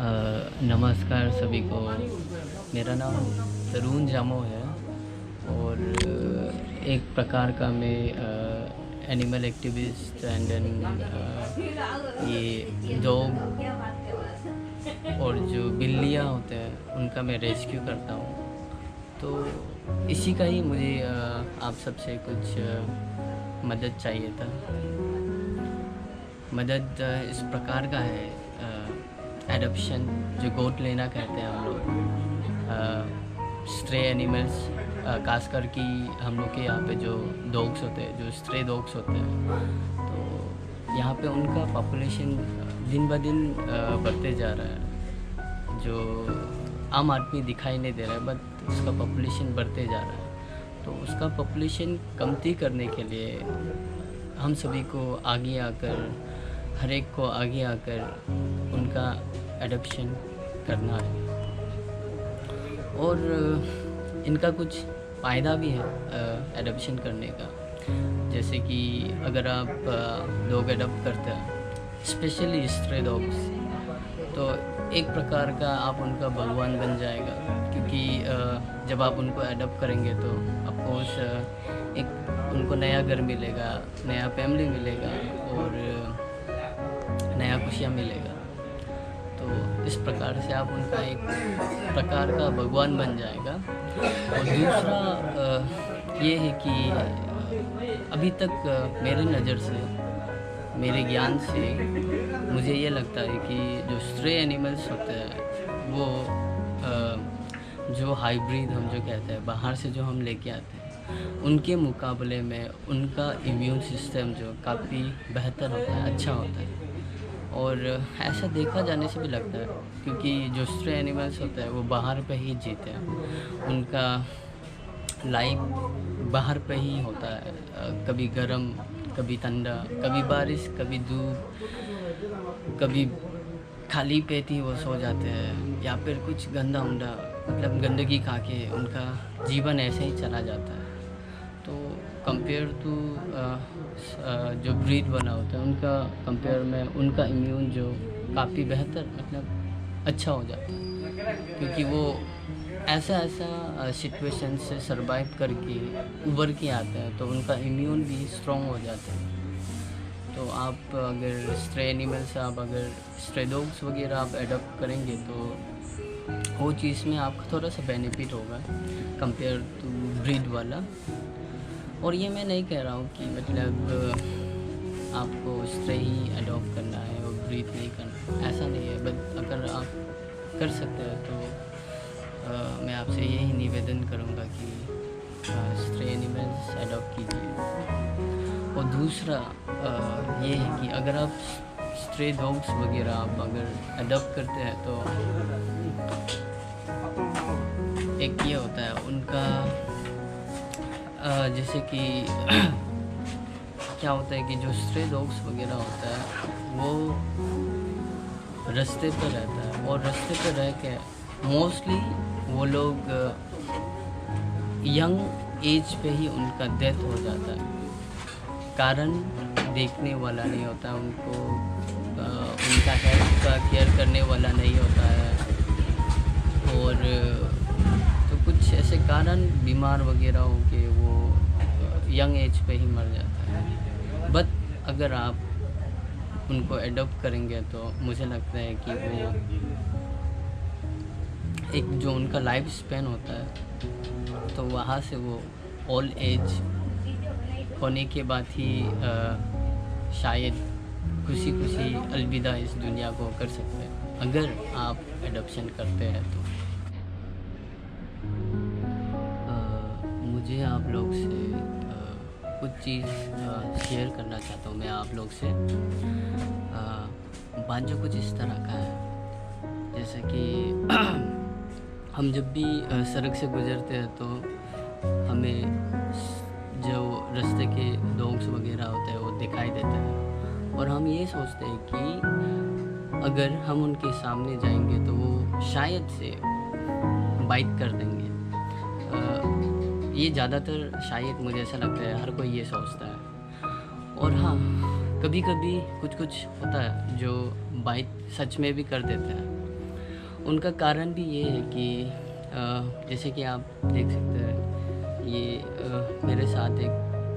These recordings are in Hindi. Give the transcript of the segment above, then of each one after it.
नमस्कार सभी को। मेरा नाम तरुण जामो है और एक प्रकार का मैं एनिमल एक्टिविस्ट एंड देन ये डॉग और जो बिल्लियाँ होते हैं उनका मैं रेस्क्यू करता हूँ। तो इसी का ही मुझे आप सबसे कुछ मदद चाहिए था। मदद इस प्रकार का है, एडॉप्शन जो गोट लेना कहते हैं हम लोग, स्ट्रे एनिमल्स, खास कर कि हम लोग के यहाँ पे जो डॉग्स होते हैं, जो स्ट्रे डॉग्स होते हैं, तो यहाँ पे उनका पॉपुलेशन दिन ब दिन बढ़ते जा रहा है। जो आम आदमी दिखाई नहीं दे रहा है बट उसका पॉपुलेशन बढ़ते जा रहा है। तो उसका पॉपुलेशन कमती करने के लिए हम सभी को आगे आकर, हर एक को आगे आकर उनका एडॉप्शन करना है। और इनका कुछ फ़ायदा भी है एडॉप्शन करने का। जैसे कि अगर आप डॉग एडॉप्ट करते हैं, स्पेशली स्ट्रे डॉग्स, तो एक प्रकार का आप उनका भगवान बन जाएगा। क्योंकि जब आप उनको एडॉप्ट करेंगे तो ऑफकोर्स एक उनको नया घर मिलेगा, नया फैमिली मिलेगा और नया खुशियाँ मिलेगा। तो इस प्रकार से आप उनका एक प्रकार का भगवान बन जाएगा। और दूसरा ये है कि अभी तक मेरे नज़र से, मेरे ज्ञान से मुझे ये लगता है कि जो स्ट्रे एनिमल्स होते हैं वो जो हाइब्रिड हम जो कहते हैं, बाहर से जो हम लेके आते हैं, उनके मुकाबले में उनका इम्यून सिस्टम जो काफ़ी बेहतर होता है, अच्छा होता है। और ऐसा देखा जाने से भी लगता है क्योंकि जो स्ट्रे एनिमल्स होते हैं वो बाहर पे ही जीते हैं। उनका लाइफ बाहर पे ही होता है, कभी गर्म, कभी ठंडा, कभी बारिश, कभी धूप, कभी खाली पेट ही वो सो जाते हैं या फिर कुछ गंदा उंदा, मतलब गंदगी खा के उनका जीवन ऐसे ही चला जाता है। तो कंपेयर टू जो ब्रीड बना होता है उनका कंपेयर में उनका इम्यून जो काफ़ी बेहतर, मतलब अच्छा हो जाता है। क्योंकि वो ऐसा सिचुएशन से सरवाइव करके उभर के आते हैं, तो उनका इम्यून भी स्ट्रॉन्ग हो जाता है। तो आप अगर स्ट्रे एनिमल्स, आप अगर स्ट्रे डॉग्स वगैरह आप एडॉप्ट करेंगे तो वो चीज़ में आपका थोड़ा सा बेनिफिट होगा कंपेयर टू ब्रीड वाला। और ये मैं नहीं कह रहा हूँ कि मतलब आपको स्ट्रे ही अडॉप्ट करना है और ब्रीड नहीं करना, ऐसा नहीं है। बट अगर आप कर सकते हैं तो मैं आपसे यही निवेदन करूँगा कि स्ट्रे एनिमल्स अडॉप्ट कीजिए। और दूसरा ये है कि अगर आप स्ट्रे डॉग्स वगैरह आप अगर अडॉप्ट करते हैं तो एक ये होता है उनका जैसे कि क्या होता है कि जो स्ट्रे डॉग्स वगैरह होता है वो रास्ते पर रहता है और रास्ते पर रह के मोस्टली वो लोग यंग एज पे ही उनका डेथ हो जाता है। कारण देखने वाला नहीं होता उनको, उनका हेल्थ का केयर करने वाला नहीं होता है और तो कुछ ऐसे कारण बीमार वगैरह हो के वो यंग एज पे ही मर जाता है। बट अगर आप उनको एडॉप्ट करेंगे तो मुझे लगता है कि वो एक जो उनका लाइफ स्पैन होता है तो वहाँ से वो ओल्ड एज होने के बाद ही शायद खुशी खुशी अलविदा इस दुनिया को कर सकते हैं, अगर आप एडॉप्शन करते हैं तो। मुझे आप लोग से कुछ चीज़ शेयर करना चाहता हूँ। मैं आप लोग से बात जो कुछ इस तरह का है, जैसे कि हम जब भी सड़क से गुज़रते हैं तो हमें जो रास्ते के डॉग्स वगैरह होते हैं वो दिखाई देते हैं और हम ये सोचते हैं कि अगर हम उनके सामने जाएंगे तो वो शायद से बाइट कर देंगे। ये ज़्यादातर शायद मुझे ऐसा लगता है हर कोई ये सोचता है। और हाँ, कभी कभी कुछ कुछ होता है जो बाइट सच में भी कर देते हैं। उनका कारण भी ये है कि जैसे कि आप देख सकते हैं, ये मेरे साथ एक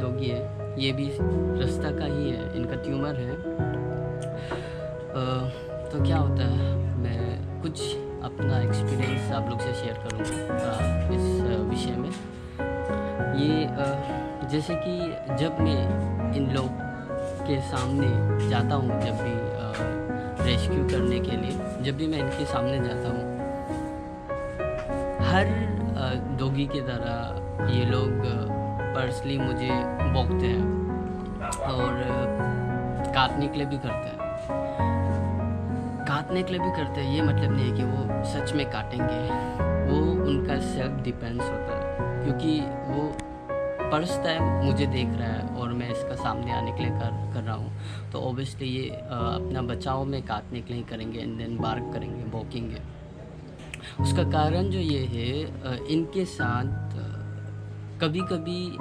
डॉगी है, ये भी रास्ता का ही है, इनका ट्यूमर है। तो क्या होता है, मैं कुछ अपना एक्सपीरियंस आप लोग से शेयर करूँगा इस विषय में। ये जैसे कि जब मैं इन लोग के सामने जाता हूँ, जब भी रेस्क्यू करने के लिए, जब भी मैं इनके सामने जाता हूँ, हर डॉगी की तरह ये लोग पर्सनली मुझे भौंकते हैं और काटने के लिए भी करते हैं। काटने के लिए भी करते हैं, ये मतलब नहीं है कि वो सच में काटेंगे, वो उनका सेल्फ डिपेंड्स होता है, क्योंकि वो फर्स्ट टाइम मुझे देख रहा है और मैं इसका सामने आने के लिए कर रहा हूँ, तो ऑब्वियसली ये अपना बचाव में काटने के लिए करेंगे एंड देन बार्क करेंगे, भौंकेंगे। उसका कारण जो ये है, इनके साथ कभी कभी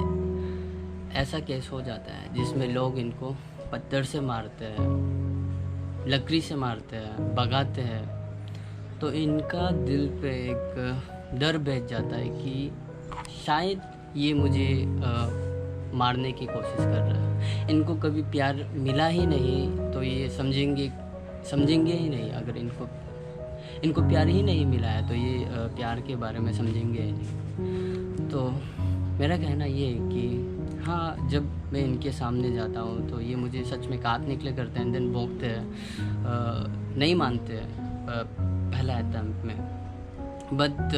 ऐसा केस हो जाता है जिसमें लोग इनको पत्थर से मारते हैं, लकड़ी से मारते हैं, भगाते हैं, तो इनका दिल पे एक डर बैठ जाता है कि शायद ये मुझे मारने की कोशिश कर रहा है। इनको कभी प्यार मिला ही नहीं तो ये समझेंगे ही नहीं। अगर इनको प्यार ही नहीं मिला है तो ये प्यार के बारे में समझेंगे ही नहीं। तो मेरा कहना ये है कि हाँ, जब मैं इनके सामने जाता हूँ तो ये मुझे सच में काटने के लिए करते हैं, देन भौंकते हैं, नहीं मानते हैं पहला अटैम्प्ट में। बट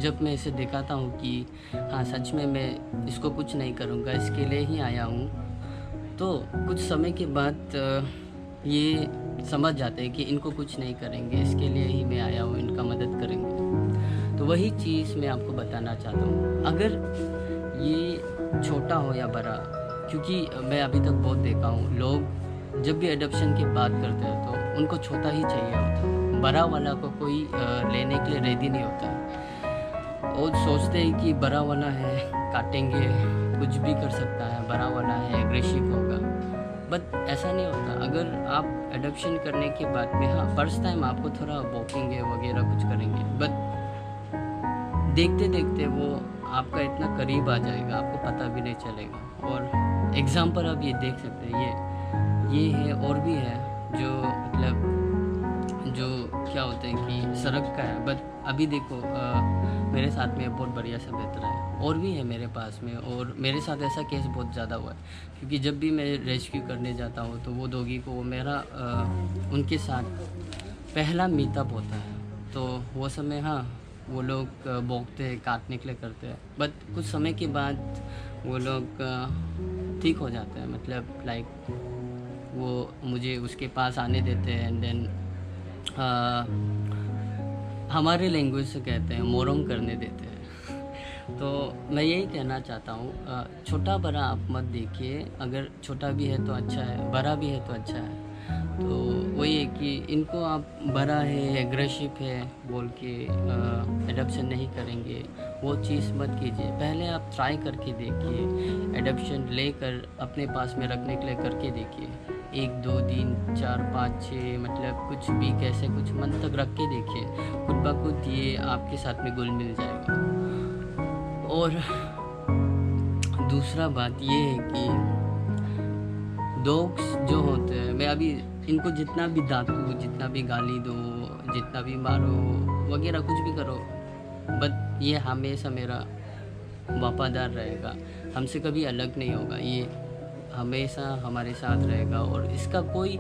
जब मैं इसे दिखाता हूँ कि हाँ सच में मैं इसको कुछ नहीं करूँगा, इसके लिए ही आया हूँ, तो कुछ समय के बाद ये समझ जाते हैं कि इनको कुछ नहीं करेंगे, इसके लिए ही मैं आया हूँ, इनका मदद करेंगे। तो वही चीज़ मैं आपको बताना चाहता हूँ। अगर ये छोटा हो या बड़ा, क्योंकि मैं अभी तक बहुत देखा हूँ, लोग जब भी एडॉप्शन की बात करते हैं तो उनको छोटा ही चाहिए होता है, बड़ा वाला को कोई लेने के लिए रेडी नहीं होता। और सोचते हैं कि बड़ा वाला है, काटेंगे, कुछ भी कर सकता है, बड़ा वाला है, एग्रेसिव होगा। बट ऐसा नहीं होता। अगर आप एडॉप्शन करने के बाद में, हाँ फर्स्ट टाइम आपको थोड़ा भौंकेंगे वगैरह कुछ करेंगे, बट देखते देखते वो आपका इतना करीब आ जाएगा, आपको पता भी नहीं चलेगा। और एग्जाम्पल आप ये देख सकते हैं, ये है और भी है जो मतलब जो क्या होता है कि सड़क का है, बट अभी देखो मेरे साथ में बहुत बढ़िया से बेहतर है, और भी है मेरे पास में। और मेरे साथ ऐसा केस बहुत ज़्यादा हुआ है, क्योंकि जब भी मैं रेस्क्यू करने जाता हूँ तो वो डॉगी को मेरा उनके साथ पहला मीटअप होता है, तो वो समय हाँ वो लोग भौंकते हैं, काटने के लिए करते हैं, बट कुछ समय के बाद वो लोग ठीक हो जाते हैं। मतलब लाइक वो मुझे उसके पास आने देते हैं एंड देन हमारे लैंग्वेज से कहते हैं मोरम करने देते हैं। तो मैं यही कहना चाहता हूँ, छोटा बड़ा आप मत देखिए, अगर छोटा भी है तो अच्छा है, बड़ा भी है तो अच्छा है। तो वही है कि इनको आप बड़ा है, एग्रेसिव है बोल के एडॉप्शन नहीं करेंगे, वो चीज़ मत कीजिए। पहले आप ट्राई करके देखिए, एडॉप्शन लेकर अपने पास में रखने के लिए करके देखिए, 1 2 3 4 5 6 मतलब कुछ भी कैसे कुछ मन तक रख के देखिए, खुद ब खुद ये आपके साथ में घुल मिल जाएगा। और दूसरा बात ये है कि डॉग्स जो होते हैं, मैं अभी इनको जितना भी डांटूँ, जितना भी गाली दो, जितना भी मारो वगैरह कुछ भी करो, बट ये हमेशा मेरा वफादार रहेगा, हमसे कभी अलग नहीं होगा, ये हमेशा हमारे साथ रहेगा। और इसका कोई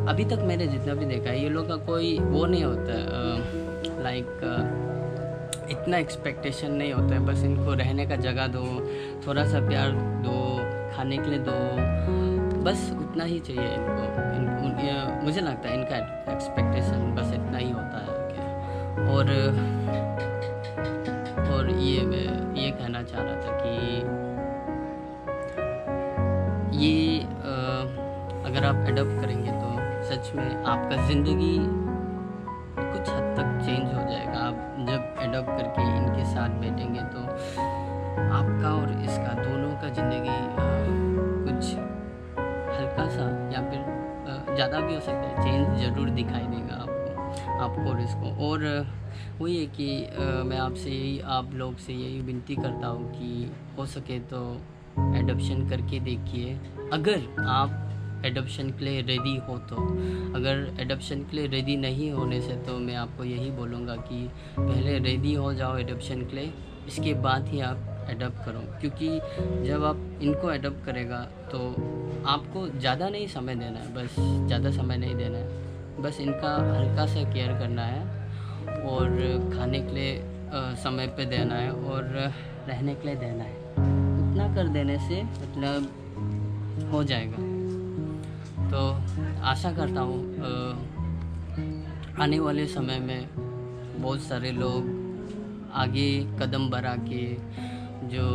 अभी तक मैंने जितना भी देखा है, ये लोग का कोई वो नहीं होता लाइक इतना एक्सपेक्टेशन नहीं होता है, बस इनको रहने का जगह दो, थोड़ा सा प्यार दो, खाने के लिए दो, बस उतना ही चाहिए इनको। मुझे लगता है इनका एक्सपेक्टेशन बस इतना ही होता है। और ये मैं ये कहना चाह रहा था कि ये अगर आप एडॉप्ट करेंगे तो सच में आपका ज़िंदगी कुछ हद तक चेंज हो जाएगा। आप जब एडॉप्ट करके इनके साथ बैठेंगे तो आपका और इसका दोनों का ज़िंदगी कुछ हल्का सा या फिर ज़्यादा भी हो सकता है, चेंज ज़रूर दिखाई देगा आपको। आपको रिस्क हो। और वही है कि मैं आपसे यही आप लोग से यही विनती करता हूँ कि हो सके तो एडॉप्शन करके देखिए, अगर आप एडॉप्शन के लिए रेडी हो तो। अगर एडॉप्शन के लिए रेडी नहीं होने से तो मैं आपको यही बोलूँगा कि पहले रेडी हो जाओ एडॉप्शन के लिए, इसके बाद ही आप एडॉप्ट करो। क्योंकि जब आप इनको एडॉप्ट करेगा तो आपको ज़्यादा नहीं समय देना है, बस ज़्यादा समय नहीं देना है, बस इनका हल्का सा केयर करना है और खाने के लिए समय पे देना है और रहने के लिए देना है। इतना कर देने से मतलब हो जाएगा। तो आशा करता हूँ आने वाले समय में बहुत सारे लोग आगे कदम बढ़ा के जो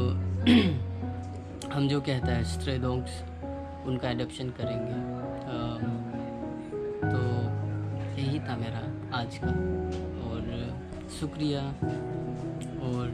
हम जो कहते हैं स्ट्रे डॉग्स, उनका एडॉप्शन करेंगे। तो यही था मेरा आज का, और शुक्रिया और